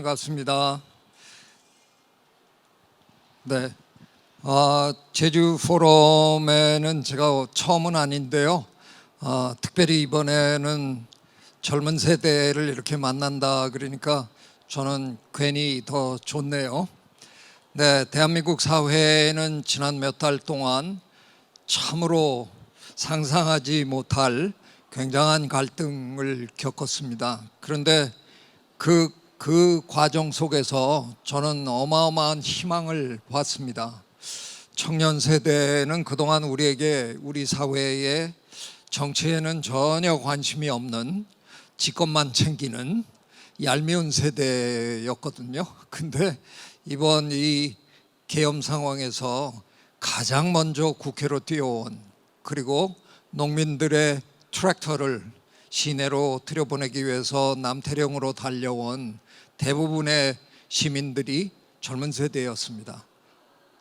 반갑습니다. 네, 제주 포럼에는 제가 처음은 아닌데요. 특별히 이번에는 젊은 세대를 이렇게 만난다 그러니까 저는 괜히 더 좋네요. 네, 대한민국 사회는 지난 몇 달 동안 참으로 상상하지 못할 굉장한 갈등을 겪었습니다. 그런데 그 과정 속에서 저는 어마어마한 희망을 봤습니다. 청년 세대는 그동안 우리 사회에 정치에는 전혀 관심이 없는 지 것만 챙기는 얄미운 세대였거든요. 근데 이번 이 계엄 상황에서 가장 먼저 국회로 뛰어온, 그리고 농민들의 트랙터를 시내로 들여보내기 위해서 남태령으로 달려온 대부분의 시민들이 젊은 세대였습니다.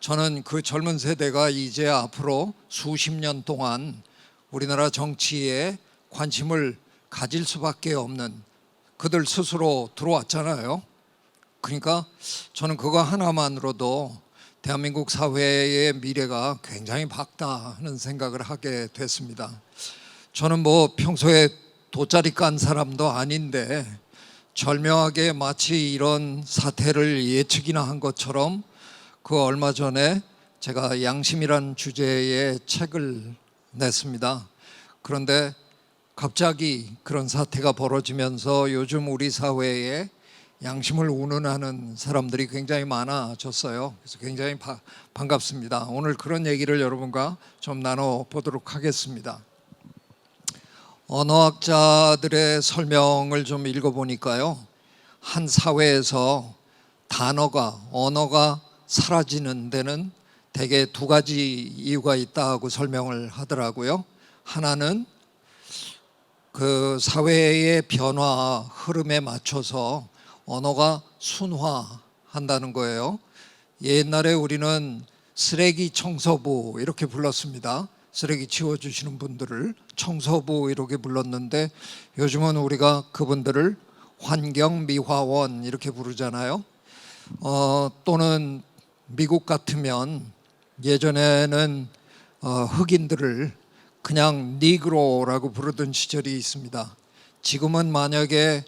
저는 그 젊은 세대가 이제 앞으로 수십 년 동안 우리나라 정치에 관심을 가질 수밖에 없는, 그들 스스로 들어왔잖아요. 그러니까 저는 그거 하나만으로도 대한민국 사회의 미래가 굉장히 밝다 하는 생각을 하게 됐습니다. 저는 뭐 평소에 돗자리 깐 사람도 아닌데 절묘하게 마치 이런 사태를 예측이나 한 것처럼 그 얼마 전에 제가 양심이란 주제의 책을 냈습니다. 그런데 갑자기 그런 사태가 벌어지면서 요즘 우리 사회에 양심을 운운하는 사람들이 굉장히 많아졌어요. 그래서 굉장히 반갑습니다. 오늘 그런 얘기를 여러분과 좀 나눠보도록 하겠습니다. 언어학자들의 설명을 좀 읽어보니까요, 한 사회에서 언어가 사라지는 데는 대개 두 가지 이유가 있다고 설명을 하더라고요. 하나는 그 사회의 변화 흐름에 맞춰서 언어가 순화한다는 거예요. 옛날에 우리는 쓰레기 청소부 이렇게 불렀습니다. 쓰레기 치워주시는 분들을 청소부 이렇게 불렀는데 요즘은 우리가 그분들을 환경미화원 이렇게 부르잖아요. 또는 미국 같으면 예전에는 흑인들을 그냥 니그로라고 부르던 시절이 있습니다. 지금은 만약에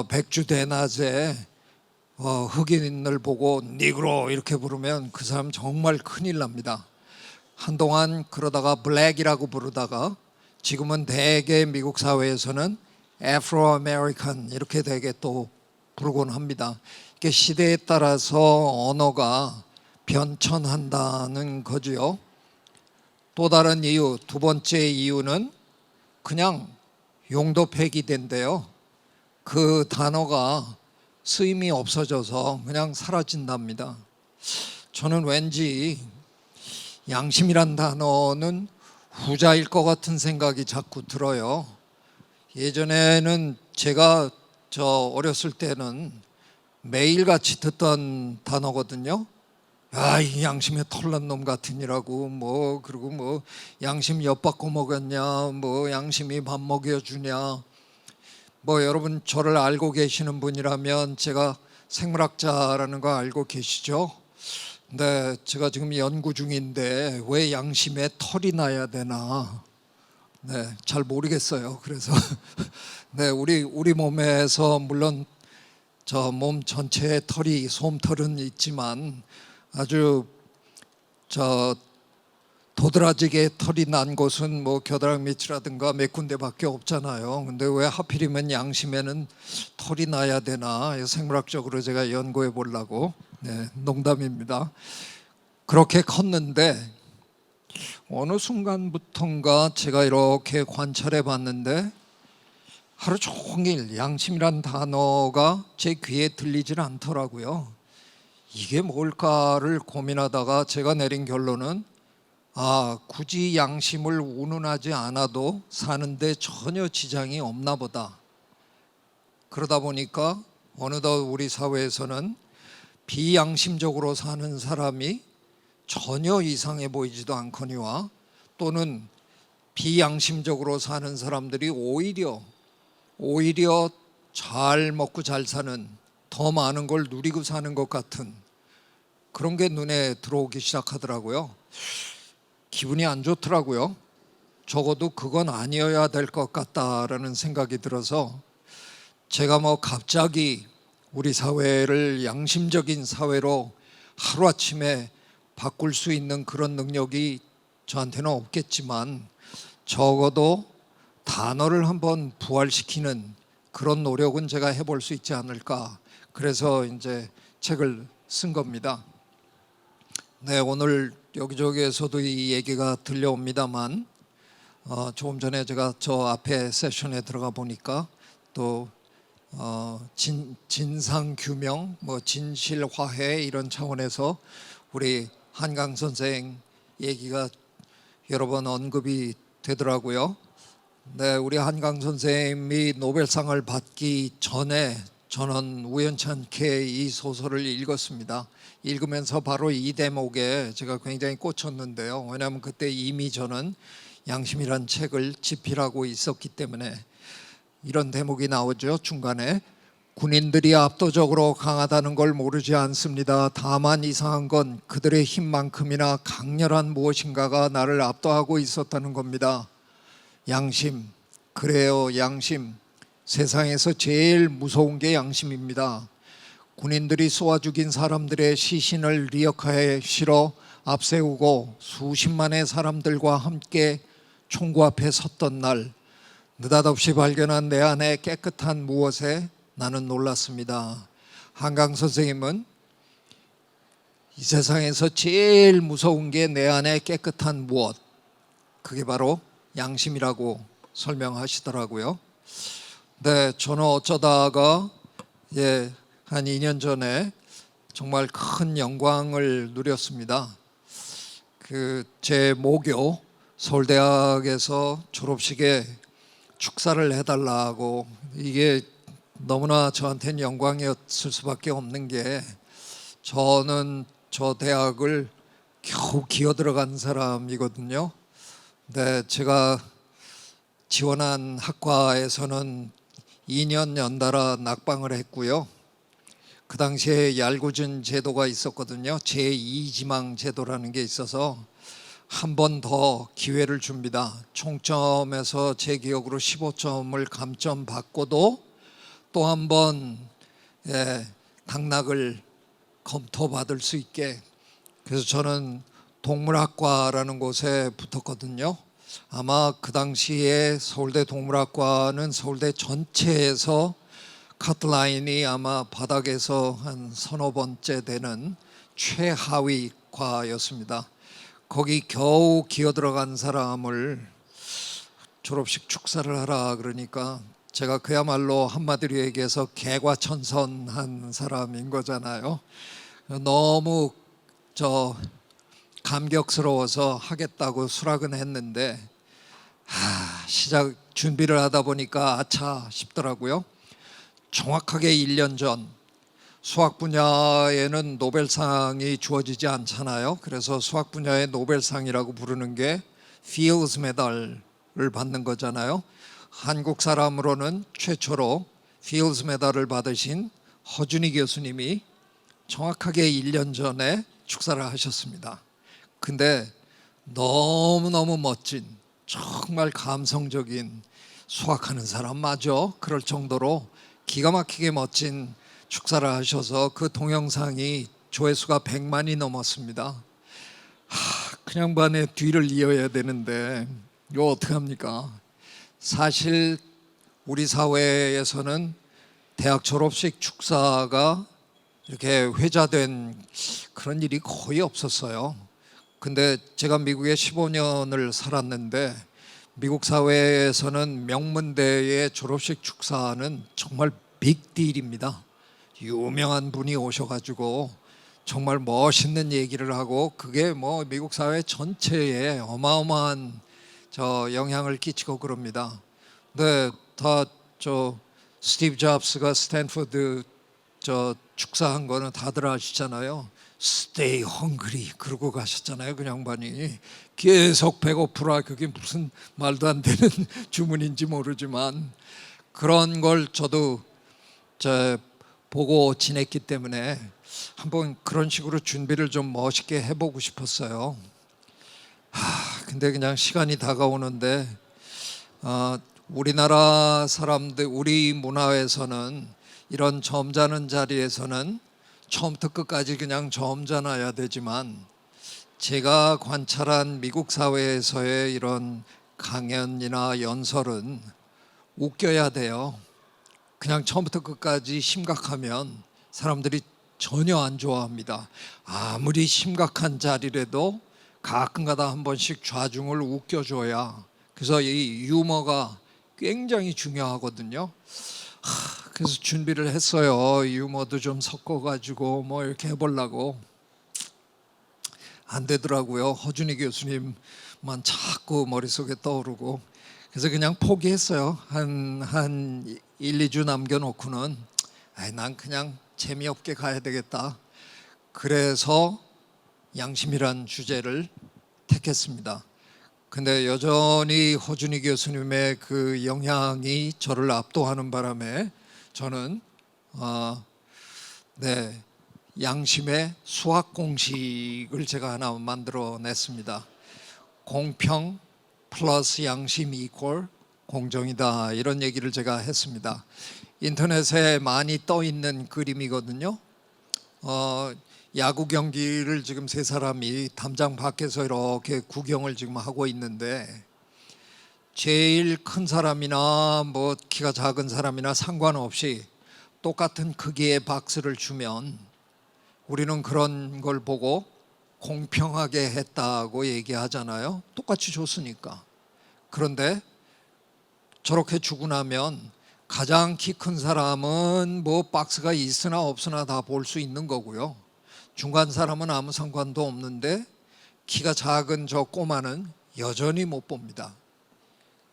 백주 대낮에 흑인을 보고 니그로 이렇게 부르면 그 사람 정말 큰일 납니다. 한동안 그러다가 블랙이라고 부르다가 지금은 대개 미국 사회에서는 애프로 아메리칸 이렇게 되게 또 부르곤 합니다. 이게 시대에 따라서 언어가 변천한다는 거지요. 또 다른 이유, 두 번째 이유는 그냥 용도 폐기된대요. 그 단어가 쓰임이 없어져서 그냥 사라진답니다. 저는 왠지 양심이란 단어는 후자일 것 같은 생각이 자꾸 들어요. 예전에는 제가 어렸을 때는 매일같이 듣던 단어거든요. 이 양심에 털난 놈 같으니라고, 그리고 양심 엿바꿔 먹었냐, 양심이 밥 먹여주냐. 여러분 저를 알고 계시는 분이라면 제가 생물학자라는 거 알고 계시죠? 네, 제가 지금 연구 중인데 왜 양심에 털이 나야 되나? 네, 잘 모르겠어요. 그래서 네, 우리 몸에서 물론 저 몸 전체에 털이, 솜털은 있지만 아주 도드라지게 털이 난 곳은 겨드랑이 밑이라든가 몇 군데밖에 없잖아요. 근데 왜 하필이면 양심에는 털이 나야 되나? 생물학적으로 제가 연구해 보려고. 네, 농담입니다. 그렇게 컸는데 어느 순간부턴가 제가 이렇게 관찰해 봤는데 하루 종일 양심이란 단어가 제 귀에 들리질 않더라고요. 이게 뭘까를 고민하다가 제가 내린 결론은 굳이 양심을 운운하지 않아도 사는데 전혀 지장이 없나 보다. 그러다 보니까 어느덧 우리 사회에서는 비양심적으로 사는 사람이 전혀 이상해 보이지도 않거니와 또는 비양심적으로 사는 사람들이 오히려 잘 먹고 잘 사는 더 많은 걸 누리고 사는 것 같은 그런 게 눈에 들어오기 시작하더라고요. 기분이 안 좋더라고요. 적어도 그건 아니어야 될 것 같다라는 생각이 들어서 제가 뭐 갑자기 우리 사회를 양심적인 사회로 하루아침에 바꿀 수 있는 그런 능력이 저한테는 없겠지만 적어도 단어를 한번 부활시키는 그런 노력은 제가 해볼 수 있지 않을까. 그래서 이제 책을 쓴 겁니다. 네, 오늘 여기저기에서도 이 얘기가 들려옵니다만 조금 전에 제가 저 앞에 세션에 들어가 보니까 또 진상규명, 뭐 진실화해 이런 차원에서 우리 한강 선생 얘기가 여러 번 언급이 되더라고요. 네, 우리 한강 선생님이 노벨상을 받기 전에 저는 우연찮게 이 소설을 읽었습니다. 읽으면서 바로 이 대목에 제가 굉장히 꽂혔는데요. 왜냐하면 그때 이미 저는 양심이란 책을 집필하고 있었기 때문에 이런 대목이 나오죠. 중간에 군인들이 압도적으로 강하다는 걸 모르지 않습니다. 다만 이상한 건 그들의 힘만큼이나 강렬한 무엇인가가 나를 압도하고 있었다는 겁니다. 양심, 그래요, 양심. 세상에서 제일 무서운 게 양심입니다. 군인들이 쏘아 죽인 사람들의 시신을 리어카에 실어 앞세우고 수십만의 사람들과 함께 총구 앞에 섰던 날, 느닷없이 발견한 내 안에 깨끗한 무엇에 나는 놀랐습니다. 한강 선생님은 이 세상에서 제일 무서운 게 내 안에 깨끗한 무엇, 그게 바로 양심이라고 설명하시더라고요. 네, 저는 어쩌다가 한 2년 전에 정말 큰 영광을 누렸습니다. 제 모교 서울대학에서 졸업식에 축사를 해달라고, 이게 너무나 저한테는 영광이었을 수밖에 없는 게 저는 저 대학을 겨우 기어 들어간 사람이거든요. 네, 제가 지원한 학과에서는 2년 연달아 낙방을 했고요. 그 당시에 얄궂은 제도가 있었거든요. 제2지망 제도라는 게 있어서 한 번 더 기회를 줍니다. 총점에서 제 기억으로 15점을 감점 받고도 또 한 번 당락을 검토받을 수 있게. 그래서 저는 동물학과라는 곳에 붙었거든요. 아마 그 당시에 서울대 동물학과는 서울대 전체에서 카트라인이 아마 바닥에서 한 서너 번째 되는 최하위 과였습니다. 거기 겨우 기어 들어간 사람을 졸업식 축사를 하라 그러니까 제가 그야말로 한마디로 얘기해서 개과천선한 사람인 거잖아요. 너무 감격스러워서 하겠다고 수락은 했는데 시작 준비를 하다 보니까 아차 싶더라고요. 정확하게 1년 전 수학 분야에는 노벨상이 주어지지 않잖아요. 그래서 수학 분야의 노벨상이라고 부르는 게 필드스 메달을 받는 거잖아요. 한국 사람으로는 최초로 필드스 메달을 받으신 허준희 교수님이 정확하게 1년 전에 축사를 하셨습니다. 근데 너무너무 멋진, 정말 감성적인, 수학하는 사람 맞아? 그럴 정도로 기가 막히게 멋진 축사를 하셔서 그 동영상이 조회수가 100만이 넘었습니다. 그 양반의 뒤를 이어야 되는데 이거 어떡합니까? 사실 우리 사회에서는 대학 졸업식 축사가 이렇게 회자된 그런 일이 거의 없었어요. 근데 제가 미국에 15년을 살았는데 미국 사회에서는 명문대의 졸업식 축사는 정말 빅딜입니다. 유명한 분이 오셔가지고 정말 멋있는 얘기를 하고 그게 뭐 미국 사회 전체에 어마어마한 영향을 끼치고 그럽니다. 네, 다 스티브 잡스가 스탠포드 축사한 거는 다들 아시잖아요. Stay hungry 그러고 가셨잖아요. 그 양반이 계속 배고프라. 그게 무슨 말도 안 되는 주문인지 모르지만 그런 걸 저도 보고 지냈기 때문에 한번 그런 식으로 준비를 좀 멋있게 해보고 싶었어요. 근데 그냥 시간이 다가오는데 우리나라 사람들, 우리 문화에서는 이런 점잖은 자리에서는 처음부터 끝까지 그냥 점잖아야 되지만, 제가 관찰한 미국 사회에서의 이런 강연이나 연설은 웃겨야 돼요. 그냥 처음부터 끝까지 심각하면 사람들이 전혀 안 좋아합니다. 아무리 심각한 자리라도 가끔가다 한 번씩 좌중을 웃겨줘야. 그래서 이 유머가 굉장히 중요하거든요. 그래서 준비를 했어요. 유머도 좀 섞어가지고 뭐 이렇게 해보려고. 안 되더라고요. 허준희 교수님만 자꾸 머릿속에 떠오르고. 그래서 그냥 포기했어요. 한 1, 2주 남겨놓고는 난 그냥 재미없게 가야 되겠다. 그래서 양심이란 주제를 택했습니다. 근데 여전히 허준희 교수님의 그 영향이 저를 압도하는 바람에 저는 양심의 수학 공식을 제가 하나 만들어냈습니다. 공평 플러스 양심 이퀄 공정이다, 이런 얘기를 제가 했습니다. 인터넷에 많이 떠 있는 그림이거든요. 야구 경기를 지금 세 사람이 담장 밖에서 이렇게 구경을 지금 하고 있는데, 제일 큰 사람이나 뭐 키가 작은 사람이나 상관없이 똑같은 크기의 박스를 주면 우리는 그런 걸 보고 공평하게 했다고 얘기하잖아요. 똑같이 줬으니까. 그런데 저렇게 주고 나면 가장 키 큰 사람은 뭐 박스가 있으나 없으나 다 볼 수 있는 거고요. 중간 사람은 아무 상관도 없는데 키가 작은 저 꼬마는 여전히 못 봅니다.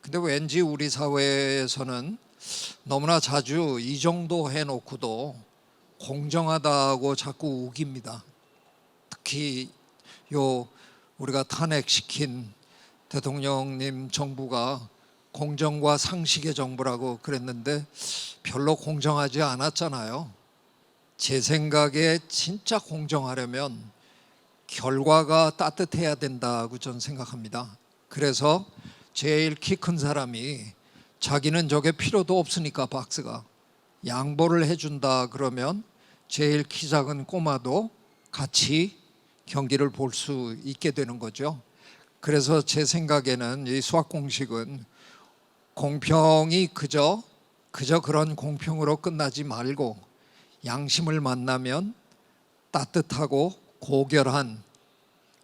근데 왠지 우리 사회에서는 너무나 자주 이 정도 해놓고도 공정하다고 자꾸 우깁니다. 특히 우리가 탄핵시킨 대통령님 정부가 공정과 상식의 정부라고 그랬는데 별로 공정하지 않았잖아요. 제 생각에 진짜 공정하려면 결과가 따뜻해야 된다고 저는 생각합니다. 그래서 제일 키 큰 사람이 자기는 저게 필요도 없으니까 박스가 양보를 해준다 그러면 제일 키 작은 꼬마도 같이 경기를 볼 수 있게 되는 거죠. 그래서 제 생각에는 이 수학 공식은 공평이 그저 그런 공평으로 끝나지 말고 양심을 만나면 따뜻하고 고결한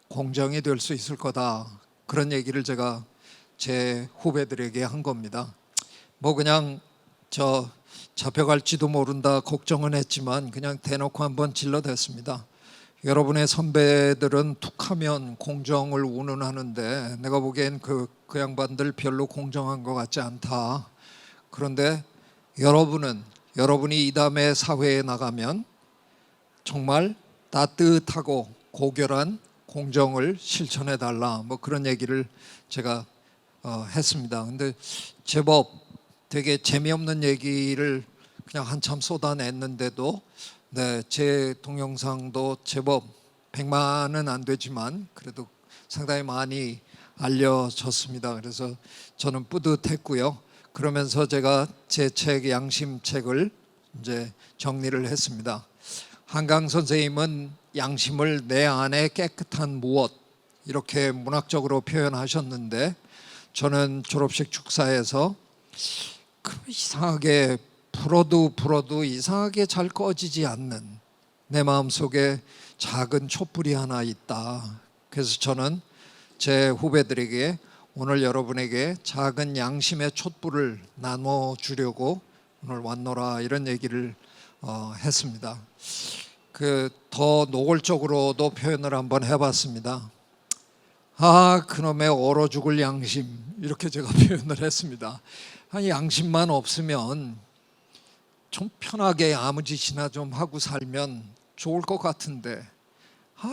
공정이 될 수 있을 거다, 그런 얘기를 제가 제 후배들에게 한 겁니다. 뭐 그냥 잡혀갈지도 모른다 걱정은 했지만 그냥 대놓고 한번 질러댔습니다. 여러분의 선배들은 툭하면 공정을 운운하는데 내가 보기엔 그 양반들 별로 공정한 것 같지 않다. 그런데 여러분이 이 다음에 사회에 나가면 정말 따뜻하고 고결한 공정을 실천해 달라, 뭐 그런 얘기를 제가 했습니다. 근데 제법 되게 재미없는 얘기를 그냥 한참 쏟아냈는데도 제 동영상도 제법 100만은 안 되지만 그래도 상당히 많이 알려졌습니다. 그래서 저는 뿌듯했고요. 그러면서 제가 제 책 양심책을 이제 정리를 했습니다. 한강 선생님은 양심을 내 안에 깨끗한 무엇, 이렇게 문학적으로 표현하셨는데, 저는 졸업식 축사에서 이상하게 불어도 이상하게 잘 꺼지지 않는 내 마음속에 작은 촛불이 하나 있다. 그래서 저는 제 후배들에게 오늘 여러분에게 작은 양심의 촛불을 나눠주려고 오늘 왔노라, 이런 얘기를 했습니다. 더 노골적으로도 표현을 한번 해봤습니다. 그놈의 얼어 죽을 양심, 이렇게 제가 표현을 했습니다. 양심만 없으면 좀 편하게 아무 짓이나 좀 하고 살면 좋을 것 같은데,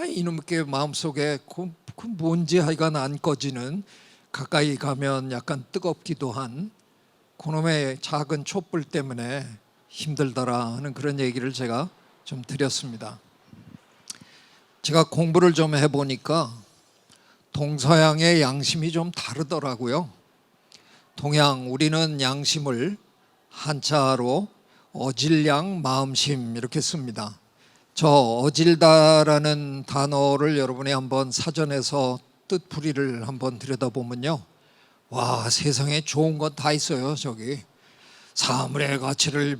이놈의 마음속에 그 뭔지 하여간 안 꺼지는, 가까이 가면 약간 뜨겁기도 한 그놈의 작은 촛불 때문에 힘들더라 하는 그런 얘기를 제가 좀 드렸습니다. 제가 공부를 좀 해보니까 동서양의 양심이 좀 다르더라고요. 동양, 우리는 양심을 한자로 어질양 마음심 이렇게 씁니다. 저 어질다라는 단어를 여러분이 한번 사전에서 뜻풀이를 한번 들여다보면요, 와, 세상에 좋은 건 다 있어요. 저기 사물의 가치를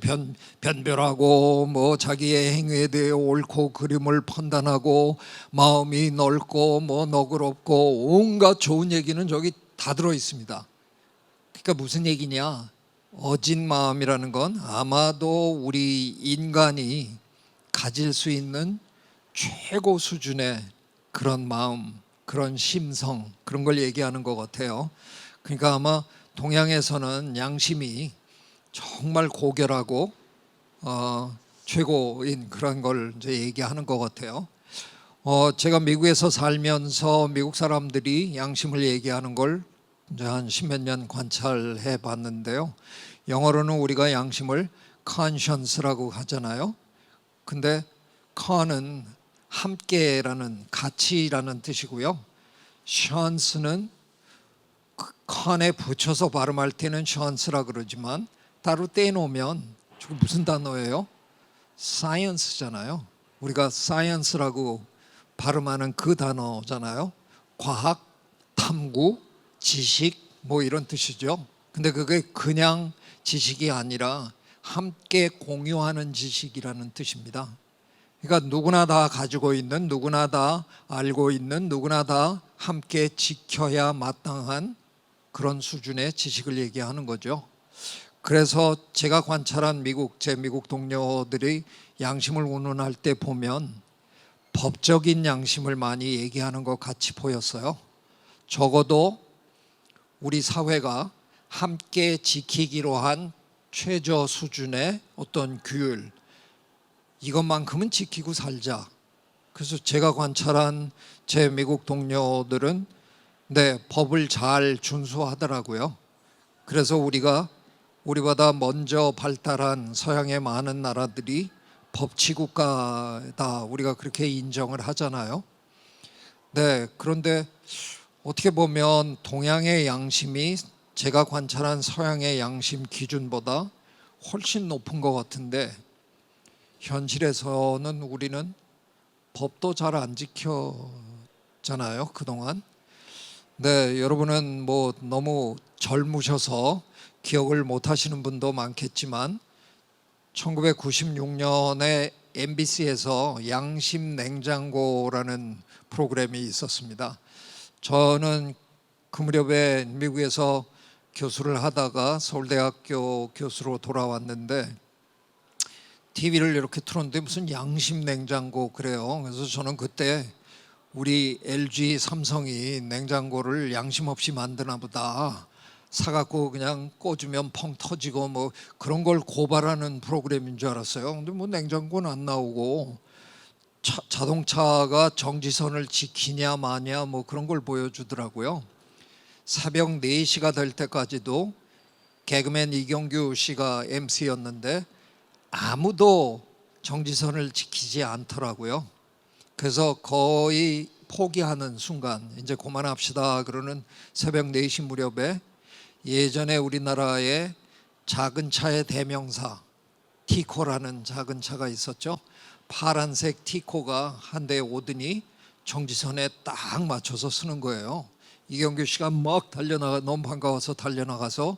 변별하고 뭐 자기의 행위에 대해 옳고 그름을 판단하고 마음이 넓고 뭐 너그럽고 온갖 좋은 얘기는 저기 다 들어 있습니다. 그러니까 무슨 얘기냐, 어진 마음이라는 건 아마도 우리 인간이 가질 수 있는 최고 수준의 그런 마음, 그런 심성, 그런 걸 얘기하는 것 같아요. 그러니까 아마 동양에서는 양심이 정말 고결하고 최고인 그런 걸 이제 얘기하는 것 같아요. 제가 미국에서 살면서 미국 사람들이 양심을 얘기하는 걸 이제 한 십몇 년 관찰해 봤는데요. 영어로는 우리가 양심을 conscience라고 하잖아요. 근데 con은 함께라는, 가치라는 뜻이고요. chance는 con에 붙여서 발음할 때는 chance라 그러지만 따로 떼놓으면 저게 무슨 단어예요? science잖아요. 우리가 science라고 발음하는 그 단어잖아요. 과학, 탐구, 지식 뭐 이런 뜻이죠. 근데 그게 그냥 지식이 아니라 함께 공유하는 지식이라는 뜻입니다. 그러니까 누구나 다 가지고 있는, 누구나 다 알고 있는, 누구나 다 함께 지켜야 마땅한 그런 수준의 지식을 얘기하는 거죠. 그래서 제가 관찰한 제 미국 동료들이 양심을 운운할 때 보면 법적인 양심을 많이 얘기하는 것 같이 보였어요. 적어도 우리 사회가 함께 지키기로 한 최저 수준의 어떤 규율, 이것만큼은 지키고 살자. 그래서 제가 관찰한 제 미국 동료들은 법을 잘 준수하더라고요. 그래서 우리보다 먼저 발달한 서양의 많은 나라들이 법치국가다, 우리가 그렇게 인정을 하잖아요. 그런데 어떻게 보면 동양의 양심이 제가 관찰한 서양의 양심 기준보다 훨씬 높은 것 같은데, 현실에서는 우리는 법도 잘 안 지켰잖아요, 그동안. 여러분은 뭐 너무 젊으셔서 기억을 못 하시는 분도 많겠지만 1996년에 MBC에서 양심 냉장고라는 프로그램이 있었습니다. 저는 그 무렵에 미국에서 교수를 하다가 서울대학교 교수로 돌아왔는데 TV를 이렇게 틀었는데 무슨 양심 냉장고 그래요. 그래서 저는 그때 우리 LG 삼성이 냉장고를 양심 없이 만드나 보다, 사갖고 그냥 꽂으면 펑 터지고 뭐 그런 걸 고발하는 프로그램인 줄 알았어요. 근데 뭐 냉장고는 안 나오고 자동차가 정지선을 지키냐 마냐 뭐 그런 걸 보여주더라고요. 새벽 4시가 될 때까지도 개그맨 이경규 씨가 MC였는데 아무도 정지선을 지키지 않더라고요. 그래서 거의 포기하는 순간, 이제 그만합시다 그러는 새벽 4시 무렵에 예전에 우리나라에 작은 차의 대명사 티코라는 작은 차가 있었죠. 파란색 티코가 한 대에 오더니 정지선에 딱 맞춰서 쓰는 거예요. 이경규 씨가 막 너무 반가워서 달려나가서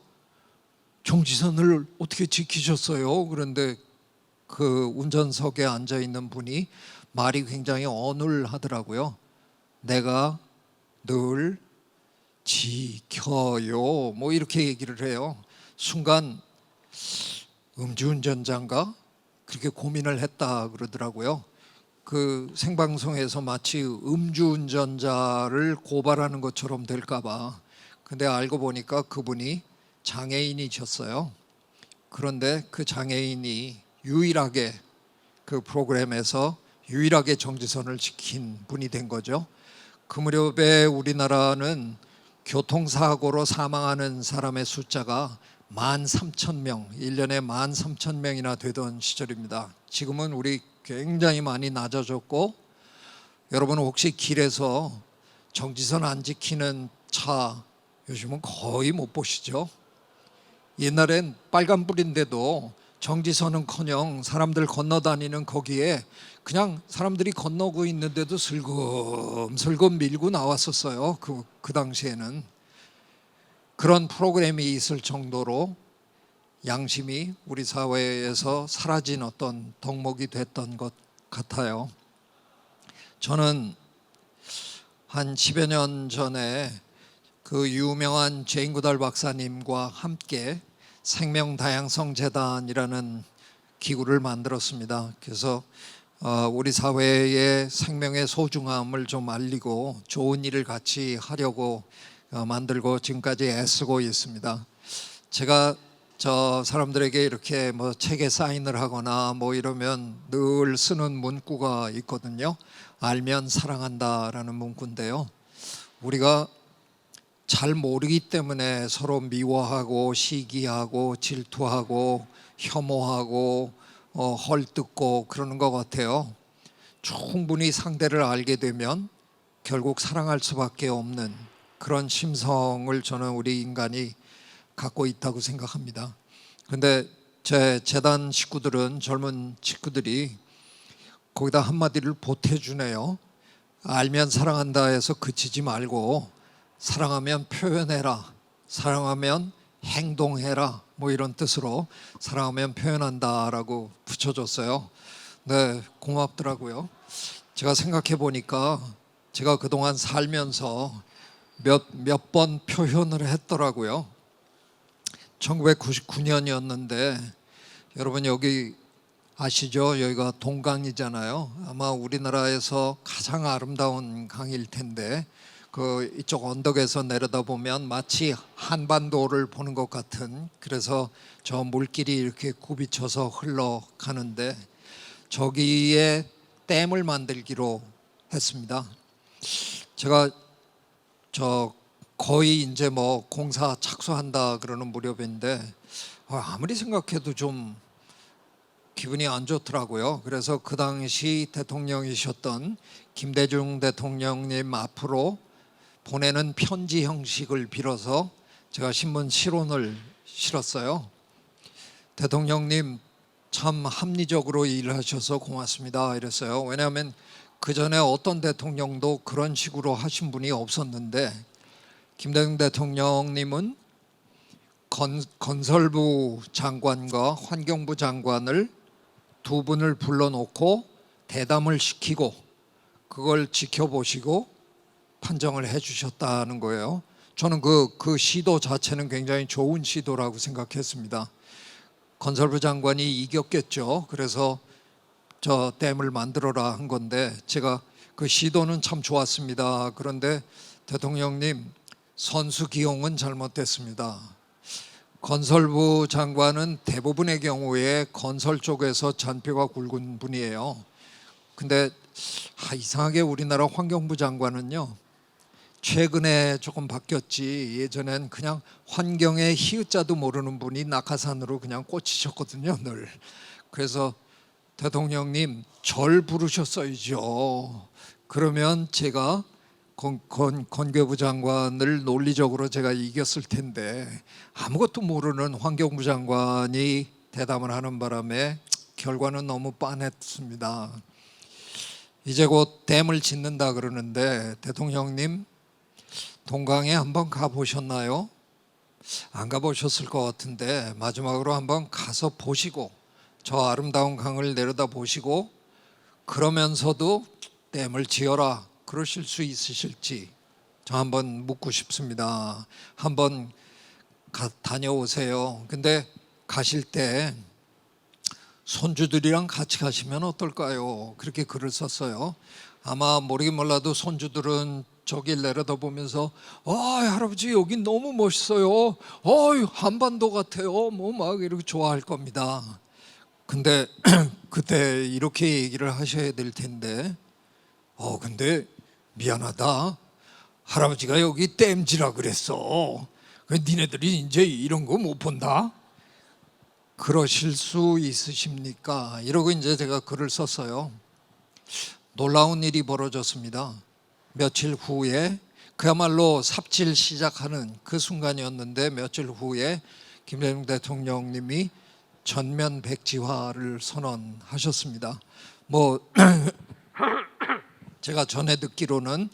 정지선을 어떻게 지키셨어요? 그런데 그 운전석에 앉아 있는 분이 말이 굉장히 어눌하더라고요. 내가 늘 지켜요 뭐 이렇게 얘기를 해요. 순간 음주운전자인가 그렇게 고민을 했다 그러더라고요. 그 생방송에서 마치 음주운전자를 고발하는 것처럼 될까봐. 근데 알고 보니까 그분이 장애인이셨어요. 그런데 그 장애인이 유일하게 그 프로그램에서 유일하게 정지선을 지킨 분이 된 거죠. 그 무렵에 우리나라는 교통사고로 사망하는 사람의 숫자가 13,000명, 1년에 13,000명이나 되던 시절입니다. 지금은 우리 굉장히 많이 낮아졌고, 여러분 혹시 길에서 정지선 안 지키는 차 요즘은 거의 못 보시죠? 옛날엔 빨간불인데도 정지선은커녕 사람들 건너다니는 거기에 그냥 사람들이 건너고 있는데도 슬금슬금 밀고 나왔었어요. 그 당시에는 그런 프로그램이 있을 정도로 양심이 우리 사회에서 사라진 어떤 덕목이 됐던 것 같아요. 저는 한 10여 년 전에 그 유명한 제인 구달 박사님과 함께 생명다양성재단이라는 기구를 만들었습니다. 그래서 우리 사회의 생명의 소중함을 좀 알리고 좋은 일을 같이 하려고 만들고 지금까지 애쓰고 있습니다. 제가 저 사람들에게 이렇게 뭐 책에 사인을 하거나 뭐 이러면 늘 쓰는 문구가 있거든요. 알면 사랑한다라는 문구인데요. 우리가 잘 모르기 때문에 서로 미워하고 시기하고 질투하고 혐오하고 헐뜯고 그러는 것 같아요. 충분히 상대를 알게 되면 결국 사랑할 수밖에 없는 그런 심성을 저는 우리 인간이 갖고 있다고 생각합니다. 그런데 제 재단 식구들은, 젊은 식구들이 거기다 한마디를 보태주네요. 알면 사랑한다 해서 그치지 말고 사랑하면 표현해라, 사랑하면 행동해라, 뭐 이런 뜻으로 사랑하면 표현한다라고 붙여줬어요. 네, 고맙더라고요. 제가 생각해 보니까 제가 그동안 살면서 몇 번 표현을 했더라고요. 1999년이었는데 여러분 여기 아시죠? 여기가 동강이잖아요. 아마 우리나라에서 가장 아름다운 강일 텐데 그 이쪽 언덕에서 내려다보면 마치 한반도를 보는 것 같은, 그래서 저 물길이 이렇게 굽이쳐서 흘러가는데 저기에 댐을 만들기로 했습니다. 제가 저 거의 이제 뭐 공사 착수한다 그러는 무렵인데 아무리 생각해도 좀 기분이 안 좋더라고요. 그래서 그 당시 대통령이셨던 김대중 대통령님 앞으로 보내는 편지 형식을 빌어서 제가 신문 실온을 실었어요. 대통령님 참 합리적으로 일하셔서 고맙습니다 이랬어요. 왜냐하면 그 전에 어떤 대통령도 그런 식으로 하신 분이 없었는데 김대중 대통령님은 건설부 장관과 환경부 장관을 두 분을 불러놓고 대담을 시키고 그걸 지켜보시고 판정을 해주셨다는 거예요. 저는 그 시도 자체는 굉장히 좋은 시도라고 생각했습니다. 건설부 장관이 이겼겠죠. 그래서 저 댐을 만들어라 한 건데 제가 그 시도는 참 좋았습니다. 그런데 대통령님 선수 기용은 잘못됐습니다. 건설부 장관은 대부분의 경우에 건설 쪽에서 잔뼈가 굵은 분이에요. 근데 이상하게 우리나라 환경부 장관은요, 최근에 조금 바뀌었지 예전엔 그냥 환경의 히읗자도 모르는 분이 낙하산으로 그냥 꽂히셨거든요 늘. 그래서 대통령님 절 부르셨어야죠. 그러면 제가 건교부 장관을 논리적으로 제가 이겼을 텐데 아무것도 모르는 환경부 장관이 대담을 하는 바람에 결과는 너무 빤했습니다. 이제 곧 댐을 짓는다 그러는데 대통령님 동강에 한번 가보셨나요? 안 가보셨을 것 같은데 마지막으로 한번 가서 보시고 저 아름다운 강을 내려다 보시고 그러면서도 댐을 지어라 그러실 수 있으실지 저 한번 묻고 싶습니다. 한번 다녀오세요. 근데 가실 때 손주들이랑 같이 가시면 어떨까요? 그렇게 글을 썼어요. 아마 모르긴 몰라도 손주들은 저길 내려다보면서 할아버지 여기 너무 멋있어요. 한반도 같아요. 뭐 막 이렇게 좋아할 겁니다. 근데 그때 이렇게 얘기를 하셔야 될 텐데 근데 미안하다. 할아버지가 여기 댐지라 그랬어. 니네들이 이제 이런 거 못 본다? 그러실 수 있으십니까? 이러고 이제 제가 글을 썼어요. 놀라운 일이 벌어졌습니다. 며칠 후에 그야말로 삽질 시작하는 그 순간이었는데 며칠 후에 김대중 대통령님이 전면 백지화를 선언하셨습니다. 뭐 제가 전에 듣기로는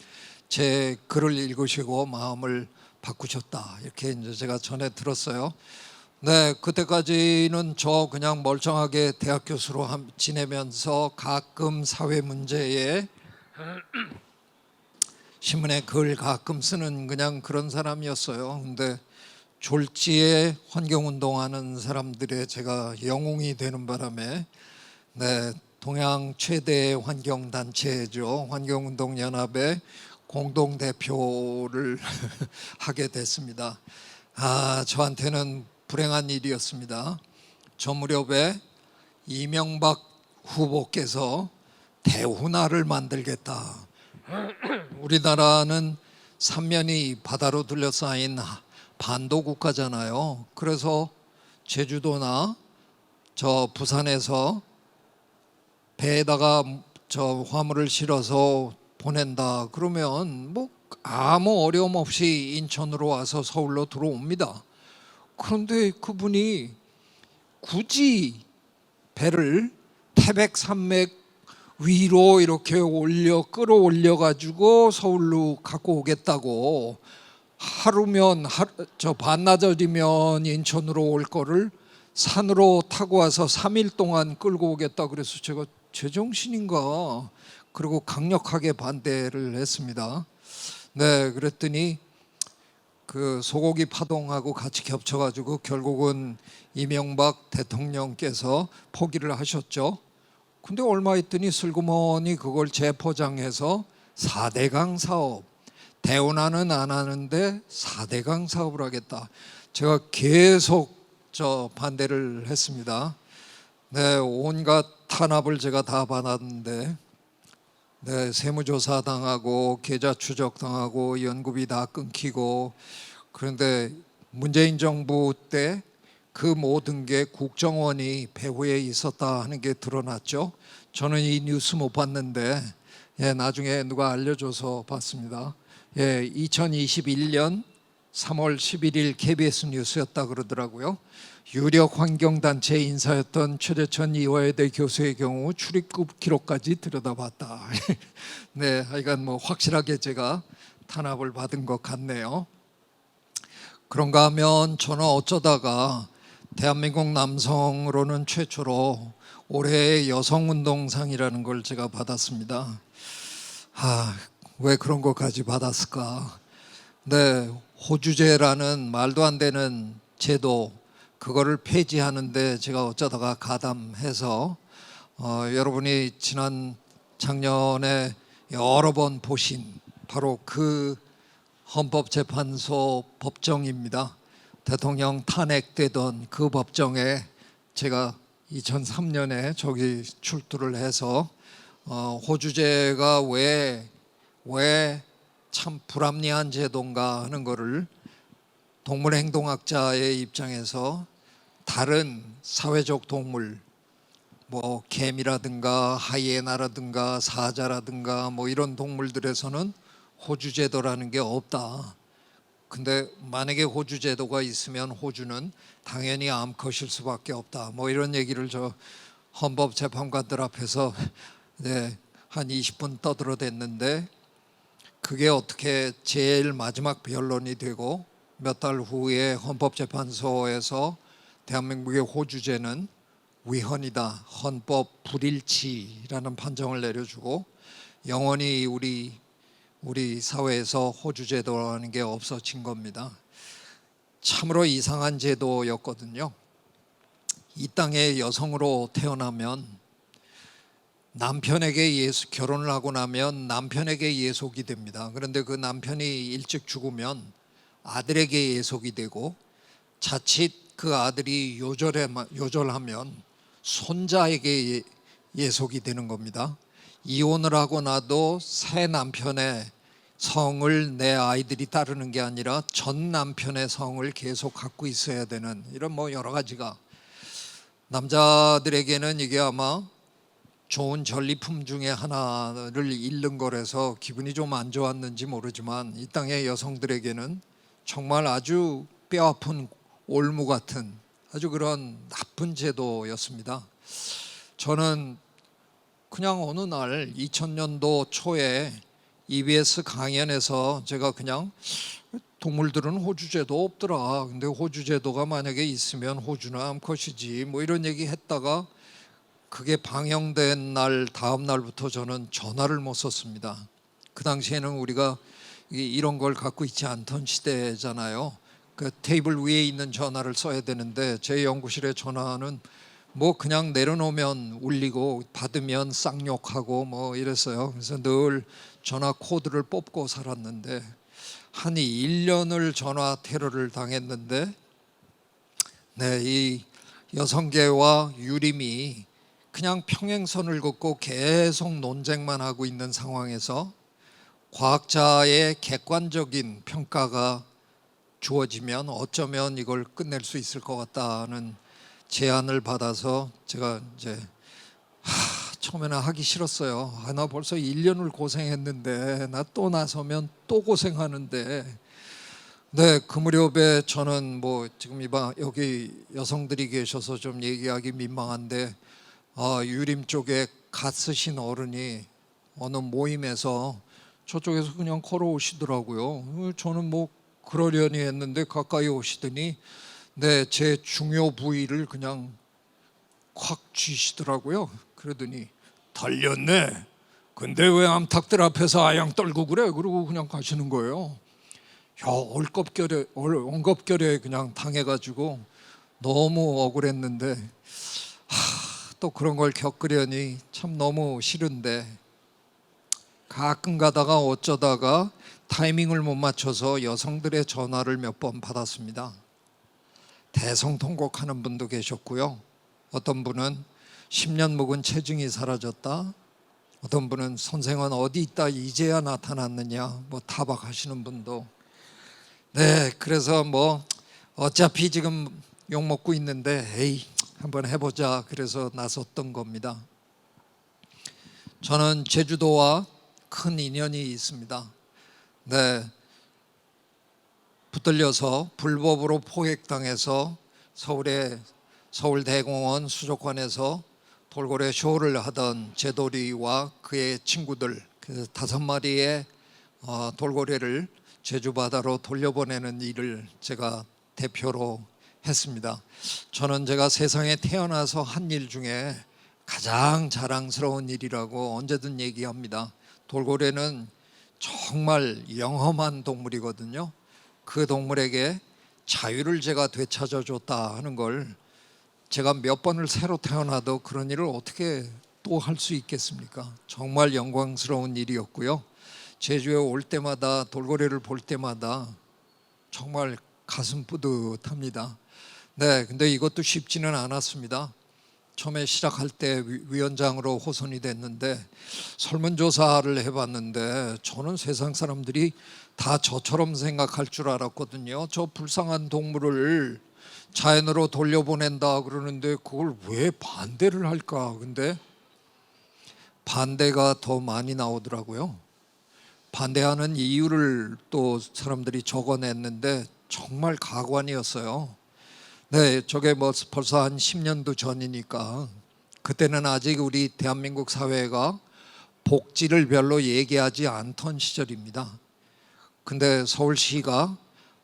제 글을 읽으시고 마음을 바꾸셨다 이렇게 이제 제가 전에 들었어요. 네, 그때까지는 저 그냥 멀쩡하게 대학 교수로 지내면서 가끔 사회 문제에 신문에 글 가끔 쓰는 그냥 그런 사람이었어요. 근데 졸지에 환경운동하는 사람들의 제가 영웅이 되는 바람에 네, 동양 최대 환경단체죠. 환경운동연합의 공동대표를 하게 됐습니다. 저한테는 불행한 일이었습니다. 저 무렵에 이명박 후보께서 대운하를 만들겠다. 우리나라는 삼면이 바다로 둘러싸인 반도 국가잖아요. 그래서 제주도나 저 부산에서 배에다가 저 화물을 실어서 보낸다. 그러면 뭐 아무 어려움 없이 인천으로 와서 서울로 들어옵니다. 그런데 그분이 굳이 배를 태백산맥 위로 이렇게 끌어올려 가지고 서울로 갖고 오겠다고 하루면 저 반나절이면 인천으로 올 거를 산으로 타고 와서 3일 동안 끌고 오겠다 그래서 제가 제정신인가 그리고 강력하게 반대를 했습니다. 네, 그랬더니 그 소고기 파동하고 같이 겹쳐가지고 결국은 이명박 대통령께서 포기를 하셨죠. 근데 얼마 있더니 슬그머니 그걸 재포장해서 4대강 사업, 대운하는 안 하는데 4대강 사업을 하겠다. 제가 계속 저 반대를 했습니다. 네, 온갖 탄압을 제가 다 받았는데 네, 세무조사 당하고 계좌 추적 당하고 연구비 다 끊기고 그런데 문재인 정부 때 그 모든 게 국정원이 배후에 있었다 하는 게 드러났죠. 저는 이 뉴스 못 봤는데 나중에 누가 알려줘서 봤습니다. 2021년 3월 11일 KBS 뉴스였다 그러더라고요. 유력 환경단체 인사였던 최재천 이화여대 교수의 경우 출입국 기록까지 들여다봤다. 네, 하여간 뭐 확실하게 제가 탄압을 받은 것 같네요. 그런가 하면 저는 어쩌다가 대한민국 남성으로는 최초로 올해의 여성운동상이라는 걸 제가 받았습니다. 왜 그런 것까지 받았을까? 네, 호주제라는 말도 안 되는 제도 그거를 폐지하는데 제가 어쩌다가 가담해서 여러분이 작년에 여러 번 보신 바로 그 헌법재판소 법정입니다. 대통령 탄핵되던 그 법정에 제가 2003년에 저기 출두를 해서 호주제가 왜 참 불합리한 제도인가 하는 거를 동물행동학자의 입장에서 다른 사회적 동물 뭐 개미라든가 하이에나라든가 사자라든가 뭐 이런 동물들에서는 호주제도라는 게 없다. 근데 만약에 호주제도가 있으면 호주는 당연히 암컷일 수밖에 없다. 뭐 이런 얘기를 저 헌법재판관들 앞에서 한 20분 떠들어댔는데 그게 어떻게 제일 마지막 변론이 되고 몇 달 후에 헌법재판소에서 대한민국의 호주제는 위헌이다, 헌법 불일치라는 판정을 내려주고 영원히 우리 사회에서 호주제도라는 게 없어진 겁니다. 참으로 이상한 제도였거든요. 이 땅에 여성으로 태어나면 남편에게 결혼을 하고 나면 남편에게 예속이 됩니다. 그런데 그 남편이 일찍 죽으면 아들에게 예속이 되고 자칫 그 아들이 요절하면 손자에게 예속이 되는 겁니다. 이혼을 하고 나도 새 남편의 성을 내 아이들이 따르는 게 아니라 전 남편의 성을 계속 갖고 있어야 되는 이런 뭐 여러 가지가, 남자들에게는 이게 아마 좋은 전리품 중에 하나를 잃는 거라서 기분이 좀 안 좋았는지 모르지만, 이 땅의 여성들에게는 정말 아주 뼈아픈 올무 같은 아주 그런 나쁜 제도였습니다. 저는 그냥 어느 날 2000년도 초에 EBS 강연에서 제가 그냥 동물들은 호주제도 없더라, 근데 호주제도가 만약에 있으면 호주나 암컷이지 뭐 이런 얘기 했다가, 그게 방영된 날 다음 날부터 저는 전화를 못 썼습니다. 그 당시에는 우리가 이런 걸 갖고 있지 않던 시대잖아요. 그 테이블 위에 있는 전화를 써야 되는데, 제 연구실의 전화는 뭐 그냥 내려놓으면 울리고 받으면 쌍욕하고 뭐 이랬어요. 그래서 늘 전화 코드를 뽑고 살았는데, 한 1년을 전화 테러를 당했는데, 네, 이 여성계와 유림이 그냥 평행선을 긋고 계속 논쟁만 하고 있는 상황에서 과학자의 객관적인 평가가 주어지면 어쩌면 이걸 끝낼 수 있을 것 같다는 제안을 받아서, 제가 이제 처음에는 하기 싫었어요. 나 벌써 1년을 고생했는데 나 또 나서면 또 고생하는데. 네, 그 무렵에 저는 뭐 지금 여기 여성들이 계셔서 좀 얘기하기 민망한데, 유림 쪽에 갓 쓰신 어른이 어느 모임에서 저쪽에서 그냥 걸어오시더라고요. 저는 뭐 그러려니 했는데 가까이 오시더니 네, 제 중요 부위를 그냥 콱 쥐시더라고요. 그러더니 달렸네, 근데 왜 암탉들 앞에서 아양 떨고 그래? 그러고 그냥 가시는 거예요. 엉겁결에 그냥 당해가지고 너무 억울했는데, 또 그런 걸 겪으려니 참 너무 싫은데, 가끔 가다가 어쩌다가 타이밍을 못 맞춰서 여성들의 전화를 몇 번 받았습니다. 대성통곡하는 분도 계셨고요, 어떤 분은 10년 묵은 체중이 사라졌다, 어떤 분은 선생은 어디 있다 이제야 나타났느냐 뭐 타박하시는 분도. 네, 그래서 뭐 어차피 지금 욕먹고 있는데 에이 한번 해보자 그래서 나섰던 겁니다. 저는 제주도와 큰 인연이 있습니다. 네, 붙들려서 불법으로 포획당해서 서울대공원 수족관에서 돌고래 쇼를 하던 제돌이와 그의 친구들, 그 5마리의 돌고래를 제주 바다로 돌려보내는 일을 제가 대표로 했습니다. 저는 제가 세상에 태어나서 한 일 중에 가장 자랑스러운 일이라고 언제든 얘기합니다. 돌고래는 정말 영험한 동물이거든요. 그 동물에게 자유를 제가 되찾아줬다 하는 걸, 제가 몇 번을 새로 태어나도 그런 일을 어떻게 또 할 수 있겠습니까? 정말 영광스러운 일이었고요. 제주에 올 때마다 돌고래를 볼 때마다 정말 가슴 뿌듯합니다. 네, 근데 이것도 쉽지는 않았습니다. 처음에 시작할 때 위원장으로 호선이 됐는데 설문조사를 해봤는데, 저는 세상 사람들이 다 저처럼 생각할 줄 알았거든요. 저 불쌍한 동물을 자연으로 돌려보낸다 그러는데 그걸 왜 반대를 할까? 근데 반대가 더 많이 나오더라고요. 반대하는 이유를 또 사람들이 적어냈는데 정말 가관이었어요. 네, 저게 뭐 벌써 한 10년도 전이니까, 그때는 아직 우리 대한민국 사회가 복지를 별로 얘기하지 않던 시절입니다. 근데 서울시가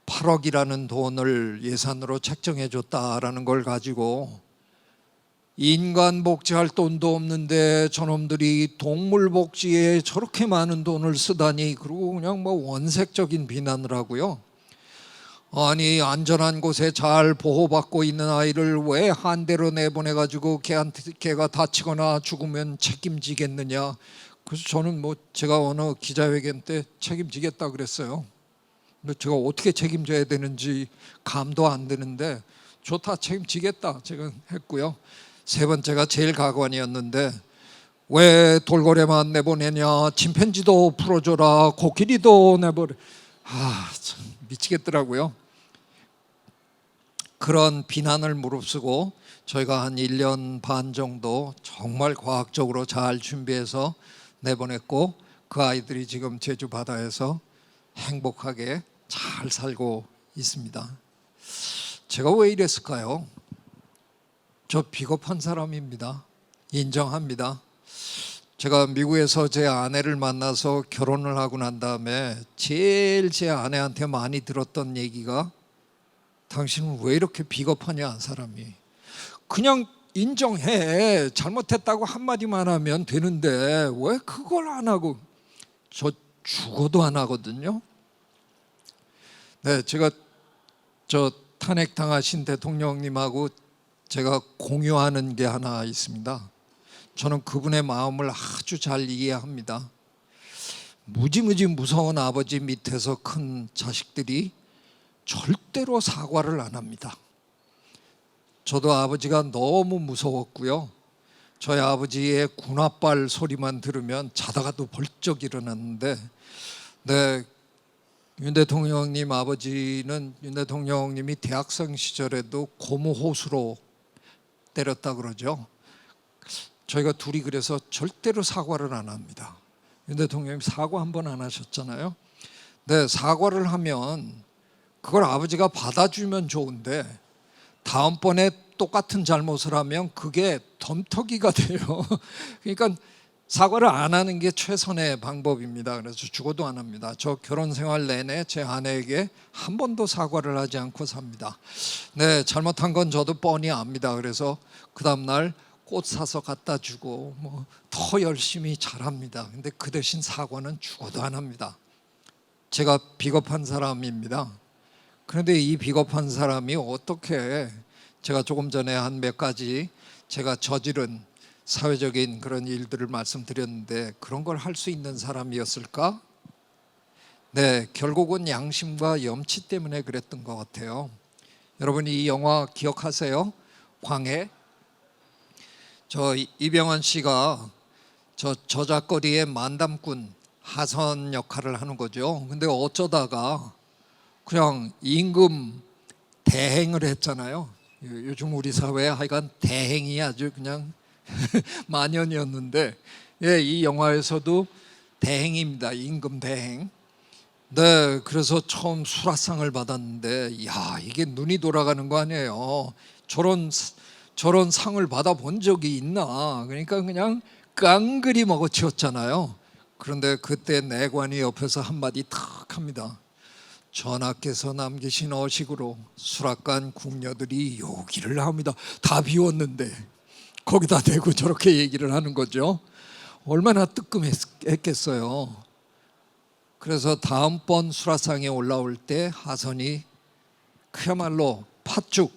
8억이라는 돈을 예산으로 책정해 줬다라는 걸 가지고, 인간 복지할 돈도 없는데 저놈들이 동물 복지에 저렇게 많은 돈을 쓰다니, 그리고 그냥 뭐 원색적인 비난을 하고요. 아니, 안전한 곳에 잘 보호받고 있는 아이를 왜 한 대로 내보내가지고 걔가 다치거나 죽으면 책임지겠느냐. 그래서 저는 뭐 제가 어느 기자회견 때 책임지겠다 그랬어요. 근데 제가 어떻게 책임져야 되는지 감도 안 드는데 좋다 책임지겠다 제가 했고요. 세 번째가 제일 가관이었는데, 왜 돌고래만 내보내냐, 침팬지도 풀어줘라, 코끼리도 내버려. 참 미치겠더라고요. 그런 비난을 무릅쓰고 저희가 한 1년 반 정도 정말 과학적으로 잘 준비해서 내보냈고, 그 아이들이 지금 제주 바다에서 행복하게 잘 살고 있습니다. 제가 왜 이랬을까요? 저 비겁한 사람입니다. 인정합니다. 제가 미국에서 제 아내를 만나서 결혼을 하고 난 다음에 제일 제 아내한테 많이 들었던 얘기가, 당신은 왜 이렇게 비겁하냐, 사람이. 그냥 인정해. 잘못했다고 한마디만 하면 되는데 왜 그걸 안 하고. 저 죽어도 안 하거든요. 네, 제가 저 탄핵당하신 대통령님하고 제가 공유하는 게 하나 있습니다. 저는 그분의 마음을 아주 잘 이해합니다. 무지무지 무서운 아버지 밑에서 큰 자식들이 절대로 사과를 안 합니다. 저도 아버지가 너무 무서웠고요. 저희 아버지의 군홧발 소리만 들으면 자다가도 벌쩍 일어났는데, 네, 윤 대통령님 아버지는 윤 대통령님이 대학생 시절에도 고무호수로 때렸다 그러죠. 저희가 둘이 그래서 절대로 사과를 안 합니다. 윤 대통령님 사과 한 번 안 하셨잖아요. 네, 사과를 하면 그걸 아버지가 받아주면 좋은데, 다음번에 똑같은 잘못을 하면 그게 덤터기가 돼요. 그러니까 사과를 안 하는 게 최선의 방법입니다. 그래서 죽어도 안 합니다. 저 결혼 생활 내내 제 아내에게 한 번도 사과를 하지 않고 삽니다. 네, 잘못한 건 저도 뻔히 압니다. 그래서 그 다음날 꽃 사서 갖다 주고 더 열심히 잘합니다. 근데 그 대신 사과는 죽어도 안 합니다. 제가 비겁한 사람입니다. 그런데 이 비겁한 사람이 어떻게, 제가 조금 전에 한 몇 가지 제가 저지른 사회적인 그런 일들을 말씀드렸는데, 그런 걸 할 수 있는 사람이었을까? 네, 결국은 양심과 염치 때문에 그랬던 것 같아요. 여러분, 이 영화 기억하세요? 광해. 저 이병헌 씨가 저 저작거리의 만담꾼 하선 역할을 하는 거죠. 근데 어쩌다가 그냥 임금 대행을 했잖아요. 요즘 우리 사회에 하여간 대행이 아주 그냥 만연이었는데, 예, 이 영화에서도 대행입니다. 임금 대행. 네, 그래서 처음 수라상을 받았는데, 야, 이게 눈이 돌아가는 거 아니에요. 저런 상을 받아본 적이 있나? 그러니까 그냥 깡그리 먹어치웠잖아요. 그런데 그때 내관이 옆에서 한마디 탁 합니다. 전하께서 남기신 어식으로 수락관 궁녀들이 요기를 합니다. 다 비웠는데 거기다 대고 저렇게 얘기를 하는 거죠. 얼마나 뜨끔했겠어요. 그래서 다음번 수라상에 올라올 때 하선이 그야말로 팥죽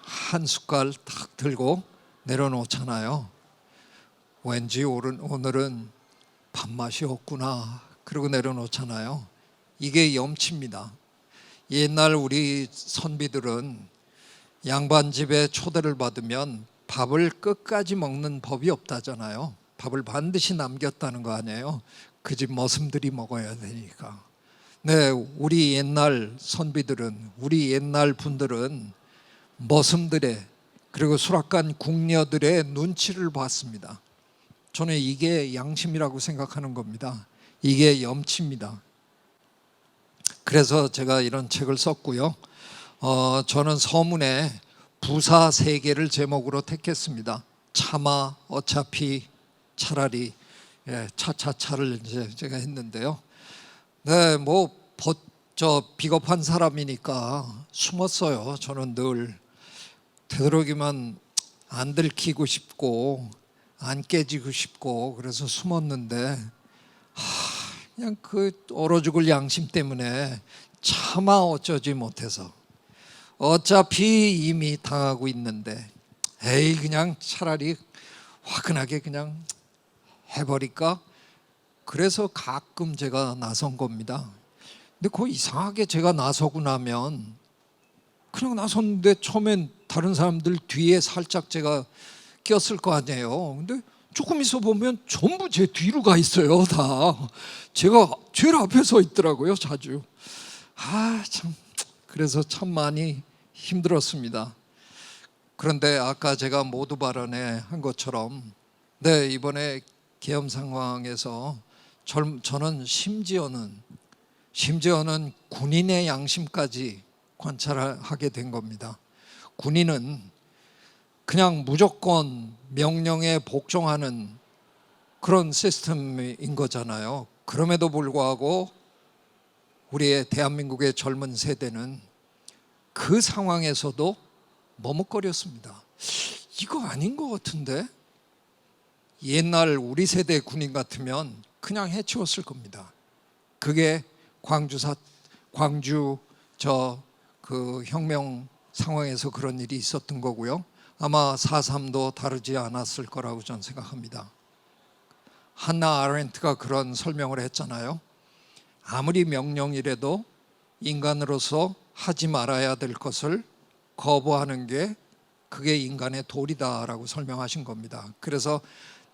한 숟갈 딱 들고 내려놓잖아요. 왠지 오늘은 밥맛이 없구나, 그러고 내려놓잖아요. 이게 염치입니다. 옛날 우리 선비들은 양반 집에 초대를 받으면 밥을 끝까지 먹는 법이 없다잖아요. 밥을 반드시 남겼다는 거 아니에요. 그 집 머슴들이 먹어야 되니까. 네, 우리 옛날 선비들은, 우리 옛날 분들은 머슴들의, 그리고 수락관 궁녀들의 눈치를 봤습니다. 저는 이게 양심이라고 생각하는 겁니다. 이게 염치입니다. 그래서 제가 이런 책을 썼고요. 저는 서문에 부사 3개를 제목으로 택했습니다. 차마, 어차피, 차라리, 예, 차차차를 이제 제가 했는데요. 네, 저 비겁한 사람이니까 숨었어요. 저는 늘 되도록이면 안 들키고 싶고 안 깨지고 싶고, 그래서 숨었는데, 그냥 그 얼어 죽을 양심 때문에 차마 어쩌지 못해서, 어차피 이미 당하고 있는데 에이, 그냥 차라리 화끈하게 그냥 해버릴까? 그래서 가끔 제가 나선 겁니다. 근데 그 이상하게 제가 나서고 나면, 그냥 나섰는데 처음엔 다른 사람들 뒤에 살짝 제가 바뀌었을 거 아니에요. 근데 조금 있어 보면 전부 제 뒤로 가 있어요. 다 제가 제일 앞에 서 있더라고요, 자주. 참, 그래서 참 많이 힘들었습니다. 그런데 아까 제가 모두 발언에 한 것처럼 네, 이번에 계엄 상황에서 저는 심지어는 군인의 양심까지 관찰하게 된 겁니다. 군인은 그냥 무조건 명령에 복종하는 그런 시스템인 거잖아요. 그럼에도 불구하고 우리의 대한민국의 젊은 세대는 그 상황에서도 머뭇거렸습니다. 이거 아닌 것 같은데? 옛날 우리 세대 군인 같으면 그냥 해치웠을 겁니다. 그게 광주 그 혁명 상황에서 그런 일이 있었던 거고요. 아마 4.3도 다르지 않았을 거라고 저는 생각합니다. 한나 아렌트가 그런 설명을 했잖아요. 아무리 명령이라도 인간으로서 하지 말아야 될 것을 거부하는 게 그게 인간의 도리다라고 설명하신 겁니다. 그래서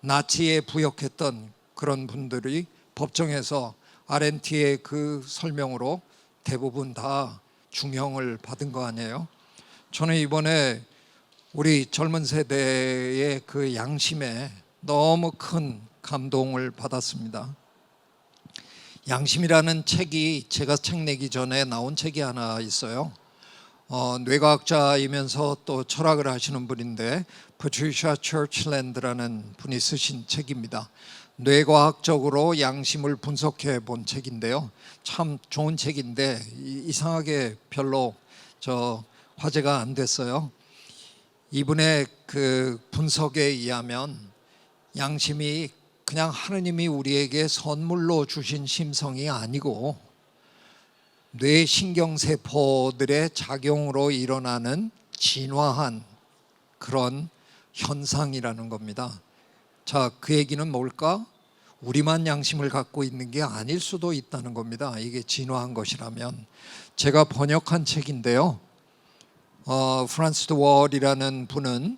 나치에 부역했던 그런 분들이 법정에서 아렌트의 그 설명으로 대부분 다 중형을 받은 거 아니에요. 저는 이번에 우리 젊은 세대의 그 양심에 너무 큰 감동을 받았습니다. 양심이라는 책이 제가 책 내기 전에 나온 책이 하나 있어요. 뇌과학자이면서 또 철학을 하시는 분인데 Patricia Churchland라는 분이 쓰신 책입니다. 뇌과학적으로 양심을 분석해 본 책인데요. 참 좋은 책인데 이상하게 별로 화제가 안 됐어요. 이분의 그 분석에 의하면 양심이 그냥 하느님이 우리에게 선물로 주신 심성이 아니고 뇌 신경세포들의 작용으로 일어나는 진화한 그런 현상이라는 겁니다. 자, 그 얘기는 뭘까? 우리만 양심을 갖고 있는 게 아닐 수도 있다는 겁니다. 이게 진화한 것이라면. 제가 번역한 책인데요. 프란스 월이라는 분은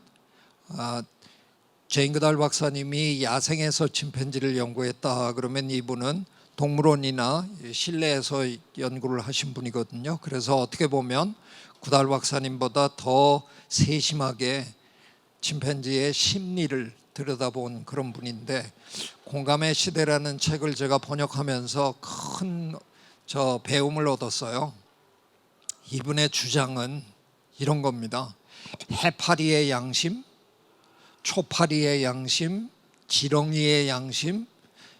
제인 그달 박사님이 야생에서 침팬지를 연구했다 그러면 이분은 동물원이나 실내에서 연구를 하신 분이거든요. 그래서 어떻게 보면 구달 박사님보다 더 세심하게 침팬지의 심리를 들여다본 그런 분인데 공감의 시대라는 책을 제가 번역하면서 큰 배움을 얻었어요. 이분의 주장은 이런 겁니다. 해파리의 양심, 초파리의 양심, 지렁이의 양심